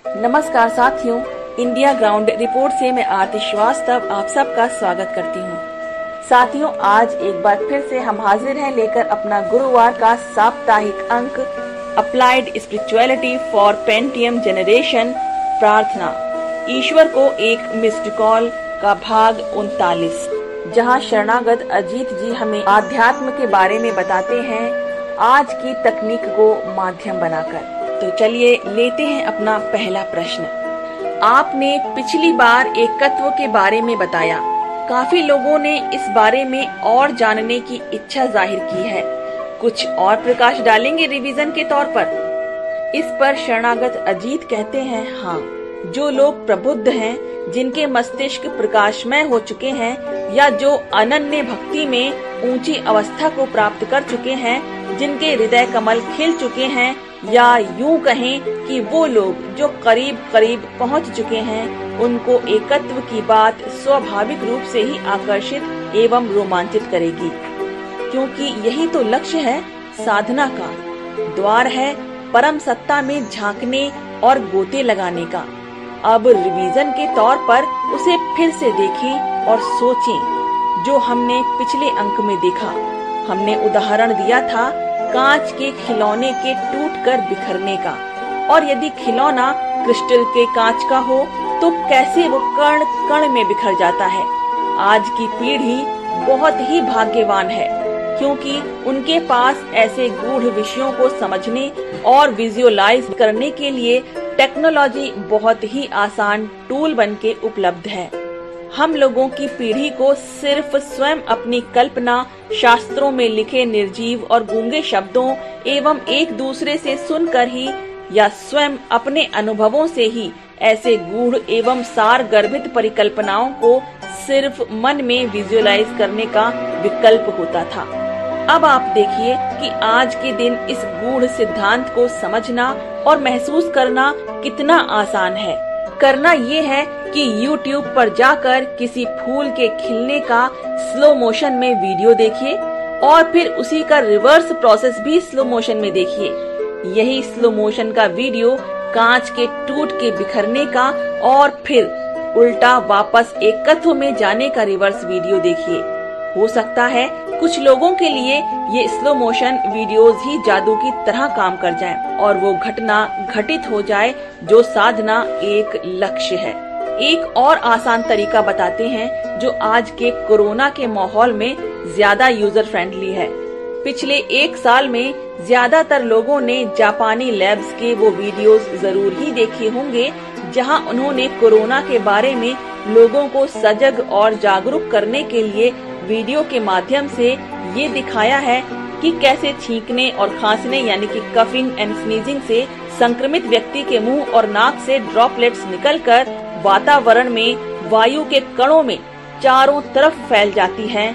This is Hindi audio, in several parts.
नमस्कार साथियों, इंडिया ग्राउंड रिपोर्ट से मैं आरती श्रीवास्तव आप सबका स्वागत करती हूँ। साथियों, आज एक बार फिर से हम हाजिर हैं लेकर अपना गुरुवार का साप्ताहिक अंक applied spirituality for Pentium generation प्रार्थना ईश्वर को एक मिस्ड कॉल का भाग 39, जहाँ शरणागत अजीत जी हमें आध्यात्म के बारे में बताते हैं आज की तकनीक को माध्यम बनाकर। तो चलिए लेते हैं अपना पहला प्रश्न। आपने पिछली बार एकत्व के बारे में बताया। काफी लोगों ने इस बारे में और जानने की इच्छा जाहिर की है। कुछ और प्रकाश डालेंगे रिवीजन के तौर पर? इस पर शरणागत अजीत कहते हैं, हाँ, जो लोग प्रबुद्ध हैं, जिनके मस्तिष्क प्रकाशमय हो चुके हैं या जो अनन्य भक्ति में ऊंची अवस्था को प्राप्त कर चुके हैं, जिनके हृदय कमल खिल चुके हैं, या यूं कहें कि वो लोग जो करीब करीब पहुंच चुके हैं, उनको एकत्व की बात स्वाभाविक रूप से ही आकर्षित एवं रोमांचित करेगी, क्योंकि यही तो लक्ष्य है साधना का, द्वार है परम सत्ता में झांकने और गोते लगाने का। अब रिवीजन के तौर पर उसे फिर से देखें और सोचें जो हमने पिछले अंक में देखा। हमने उदाहरण दिया था कांच के खिलौने के टूटकर बिखरने का, और यदि खिलौना क्रिस्टल के कांच का हो तो कैसे वो कण कण में बिखर जाता है। आज की पीढ़ी बहुत ही भाग्यवान है, क्योंकि उनके पास ऐसे गूढ़ विषयों को समझने और विजुअलाइज करने के लिए टेक्नोलॉजी बहुत ही आसान टूल बनके उपलब्ध है। हम लोगों की पीढ़ी को सिर्फ स्वयं अपनी कल्पना, शास्त्रों में लिखे निर्जीव और गूंगे शब्दों एवं एक दूसरे से सुनकर ही या स्वयं अपने अनुभवों से ही ऐसे गूढ़ एवं सार गर्भित परिकल्पनाओं को सिर्फ मन में विजुअलाइज करने का विकल्प होता था। अब आप देखिए कि आज के दिन इस गूढ़ सिद्धांत को समझना और महसूस करना कितना आसान है। करना ये है कि YouTube पर जाकर किसी फूल के खिलने का स्लो मोशन में वीडियो देखिए और फिर उसी का रिवर्स प्रोसेस भी स्लो मोशन में देखिए। यही स्लो मोशन का वीडियो कांच के टूट के बिखरने का और फिर उल्टा वापस एकत्व में जाने का रिवर्स वीडियो देखिए। हो सकता है कुछ लोगों के लिए ये स्लो मोशन वीडियोस ही जादू की तरह काम कर जाएं और वो घटना घटित हो जाए जो साधना एक लक्ष्य है। एक और आसान तरीका बताते हैं जो आज के कोरोना के माहौल में ज्यादा यूजर फ्रेंडली है। पिछले एक साल में ज्यादातर लोगों ने जापानी लैब्स के वो वीडियोस जरूर ही देखे होंगे जहां उन्होंने कोरोना के बारे में लोगों को सजग और जागरूक करने के लिए वीडियो के माध्यम से ये दिखाया है कि कैसे छींकने और खांसने यानी कि कफिंग एंड स्नीजिंग से संक्रमित व्यक्ति के मुंह और नाक से ड्रॉपलेट्स निकलकर वातावरण में वायु के कणों में चारों तरफ फैल जाती हैं।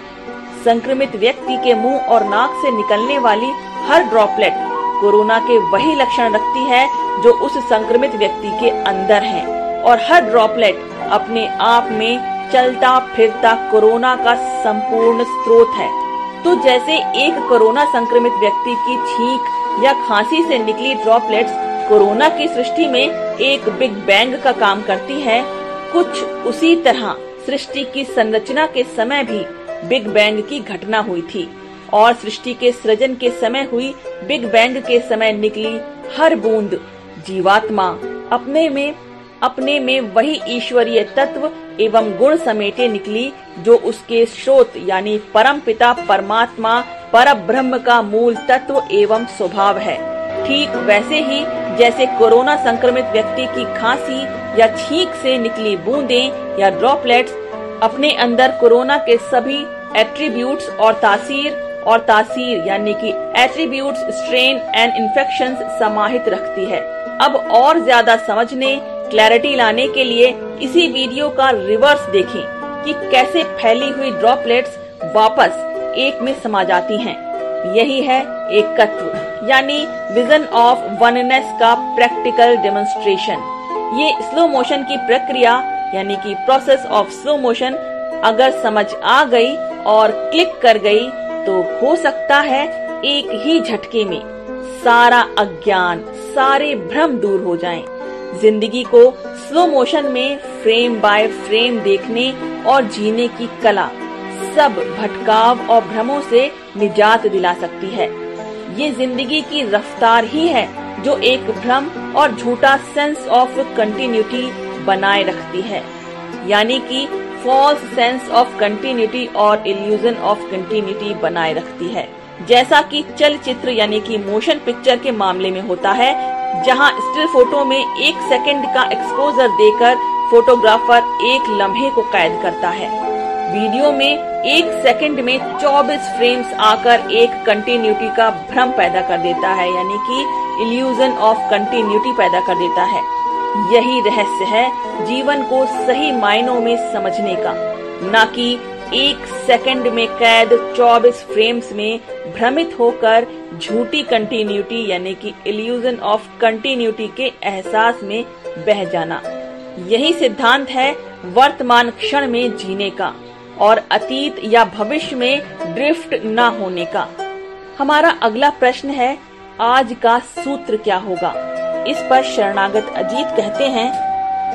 संक्रमित व्यक्ति के मुंह और नाक से निकलने वाली हर ड्रॉपलेट कोरोना के वही लक्षण रखती है जो उस संक्रमित व्यक्ति के अंदर है, और हर ड्रॉपलेट अपने आप में चलता फिरता कोरोना का संपूर्ण स्रोत है। तो जैसे एक कोरोना संक्रमित व्यक्ति की छींक या खांसी से निकली ड्रॉपलेट्स कोरोना की सृष्टि में एक बिग बैंग का काम करती है, कुछ उसी तरह सृष्टि की संरचना के समय भी बिग बैंग की घटना हुई थी, और सृष्टि के सृजन के समय हुई बिग बैंग के समय निकली हर बूंद जीवात्मा अपने में वही ईश्वरीय तत्व एवं गुण समेटे निकली जो उसके स्रोत यानी परम पिता परमात्मा परब्रह्म का मूल तत्व एवं स्वभाव है। ठीक वैसे ही जैसे कोरोना संक्रमित व्यक्ति की खांसी या छींक से निकली बूंदें या ड्रॉपलेट्स अपने अंदर कोरोना के सभी एट्रीब्यूट्स और तासीर यानी कि एट्रीब्यूट्स, स्ट्रेन एंड इन्फेक्शंस समाहित रखती है। अब और ज्यादा समझने, क्लैरिटी लाने के लिए इसी वीडियो का रिवर्स देखें कि कैसे फैली हुई ड्रॉपलेट्स वापस एक में समा जाती हैं। यही है एकत्व यानी विजन ऑफ वननेस का प्रैक्टिकल डेमोन्स्ट्रेशन। ये स्लो मोशन की प्रक्रिया यानी कि प्रोसेस ऑफ स्लो मोशन अगर समझ आ गई और क्लिक कर गई तो हो सकता है एक ही झटके में सारा अज्ञान, सारे भ्रम दूर हो जाएं। जिंदगी को स्लो मोशन में फ्रेम बाय फ्रेम देखने और जीने की कला सब भटकाव और भ्रमों से निजात दिला सकती है। ये जिंदगी की रफ्तार ही है जो एक भ्रम और झूठा सेंस ऑफ कंटिन्यूटी बनाए रखती है, यानी कि फॉल्स सेंस ऑफ कंटिन्यूटी और इल्यूजन ऑफ कंटिन्यूटी बनाए रखती है। जैसा कि चलचित्र यानी कि मोशन पिक्चर के मामले में होता है, जहां स्टिल फोटो में 1 सेकंड का एक्सपोजर देकर फोटोग्राफर एक लम्हे को कैद करता है। वीडियो में 1 सेकंड में 24 फ्रेम्स आकर एक कंटिन्यूटी का भ्रम पैदा कर देता है, यानी कि इल्यूजन ऑफ कंटिन्यूटी पैदा कर देता है। यही रहस्य है जीवन को सही मायनों में समझने का, न कि 1 सेकंड में कैद 24 फ्रेम्स में भ्रमित होकर झूठी कंटिन्यूटी यानी कि इल्यूजन ऑफ कंटिन्यूटी के एहसास में बह जाना। यही सिद्धांत है वर्तमान क्षण में जीने का और अतीत या भविष्य में ड्रिफ्ट न होने का। हमारा अगला प्रश्न है, आज का सूत्र क्या होगा? इस पर शरणागत अजीत कहते हैं,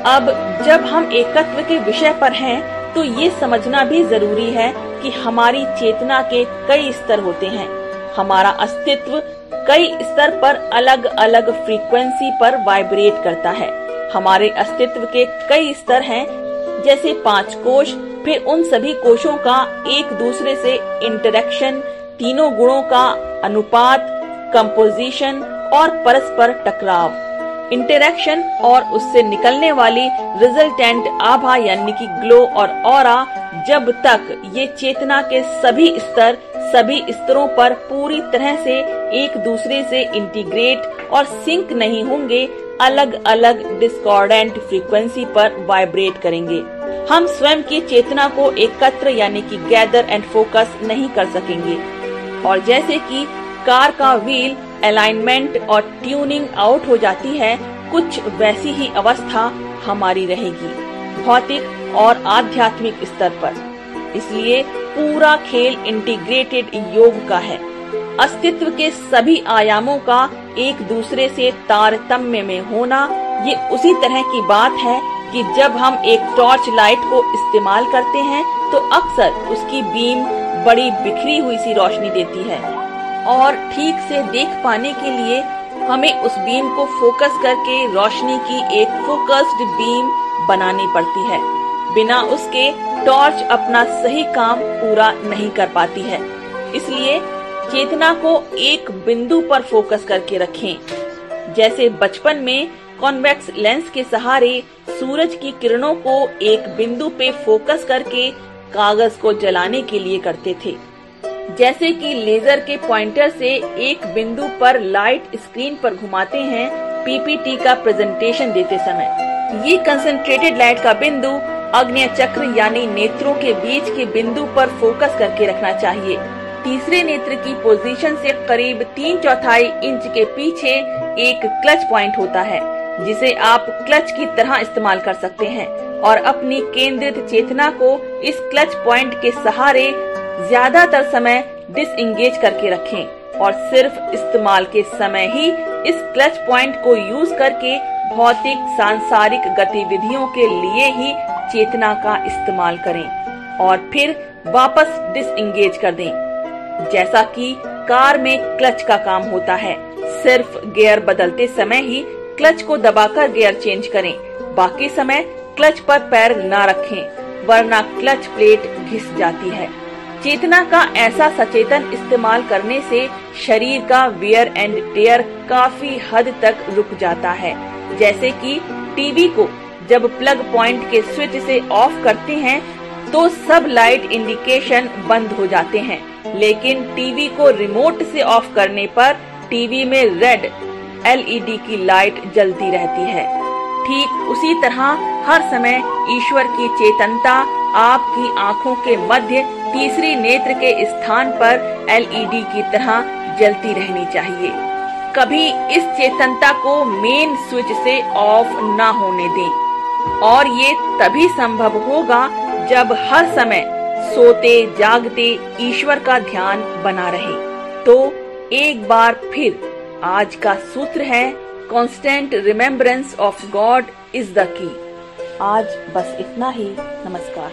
अब जब हम एकत्व के विषय पर हैं, तो ये समझना भी जरूरी है कि हमारी चेतना के कई स्तर होते हैं। हमारा अस्तित्व कई स्तर पर अलग अलग फ्रीक्वेंसी पर वाइब्रेट करता है। हमारे अस्तित्व के कई स्तर हैं, जैसे 5 कोश, फिर उन सभी कोशों का एक दूसरे से इंटरेक्शन, तीनों गुणों का अनुपात, कंपोजिशन और परस्पर टकराव। इंटरेक्शन और उससे निकलने वाली रिजल्टेंट आभा यानी कि ग्लो और ऑरा, जब तक ये चेतना के सभी स्तर सभी स्तरों पर पूरी तरह से एक दूसरे से इंटीग्रेट और सिंक नहीं होंगे, अलग अलग डिस्कॉर्डेंट फ्रीक्वेंसी पर वाइब्रेट करेंगे। हम स्वयं की चेतना को एकत्र यानी कि गैदर एंड फोकस नहीं कर सकेंगे। और जैसे कि कार का व्हील अलाइनमेंट और ट्यूनिंग आउट हो जाती है, कुछ वैसी ही अवस्था हमारी रहेगी भौतिक और आध्यात्मिक स्तर पर। इसलिए पूरा खेल इंटीग्रेटेड योग का है। अस्तित्व के सभी आयामों का एक दूसरे से तारतम्य में होना, ये उसी तरह की बात है कि जब हम एक टॉर्च लाइट को इस्तेमाल करते हैं तो अक्सर उसकी बीम बड़ी बिखरी हुई सी रोशनी देती है और ठीक से देख पाने के लिए हमें उस बीम को फोकस करके रोशनी की एक फोकस्ड बीम बनानी पड़ती है। बिना उसके टॉर्च अपना सही काम पूरा नहीं कर पाती है। इसलिए चेतना को एक बिंदु पर फोकस करके रखें। जैसे बचपन में कॉन्वेक्स लेंस के सहारे सूरज की किरणों को एक बिंदु पे फोकस करके कागज को जलाने के लिए करते थे। जैसे कि लेजर के पॉइंटर से एक बिंदु पर लाइट स्क्रीन पर घुमाते हैं पीपीटी का प्रेजेंटेशन देते समय। ये कंसंट्रेटेड लाइट का बिंदु आग्नेय चक्र यानी नेत्रों के बीच के बिंदु पर फोकस करके रखना चाहिए। तीसरे नेत्र की पोजीशन से करीब 3/4 इंच के पीछे एक क्लच पॉइंट होता है, जिसे आप क्लच की तरह इस्तेमाल कर सकते हैं और अपनी केंद्रित चेतना को इस क्लच पॉइंट के सहारे ज्यादातर समय डिसएंगेज करके रखें और सिर्फ इस्तेमाल के समय ही इस क्लच पॉइंट को यूज करके भौतिक सांसारिक गतिविधियों के लिए ही चेतना का इस्तेमाल करें और फिर वापस डिसएंगेज कर दें। जैसा कि कार में क्लच का काम होता है, सिर्फ गियर बदलते समय ही क्लच को दबाकर गियर चेंज करें, बाकी समय क्लच पर पैर न रखें, वरना क्लच प्लेट घिस जाती है। चेतना का ऐसा सचेतन इस्तेमाल करने से शरीर का वियर एंड टेयर काफी हद तक रुक जाता है। जैसे कि टीवी को जब प्लग पॉइंट के स्विच से ऑफ करते हैं तो सब लाइट इंडिकेशन बंद हो जाते हैं, लेकिन टीवी को रिमोट से ऑफ करने पर टीवी में रेड एलईडी की लाइट जलती रहती है। ठीक उसी तरह हर समय ईश्वर की चेतनता आपकी आँखों के मध्य तीसरी नेत्र के स्थान पर एलईडी की तरह जलती रहनी चाहिए। कभी इस चेतनता को मेन स्विच से ऑफ न होने दें और ये तभी संभव होगा जब हर समय सोते जागते ईश्वर का ध्यान बना रहे। तो एक बार फिर आज का सूत्र है constant remembrance of God is the key. आज बस इतना ही। नमस्कार।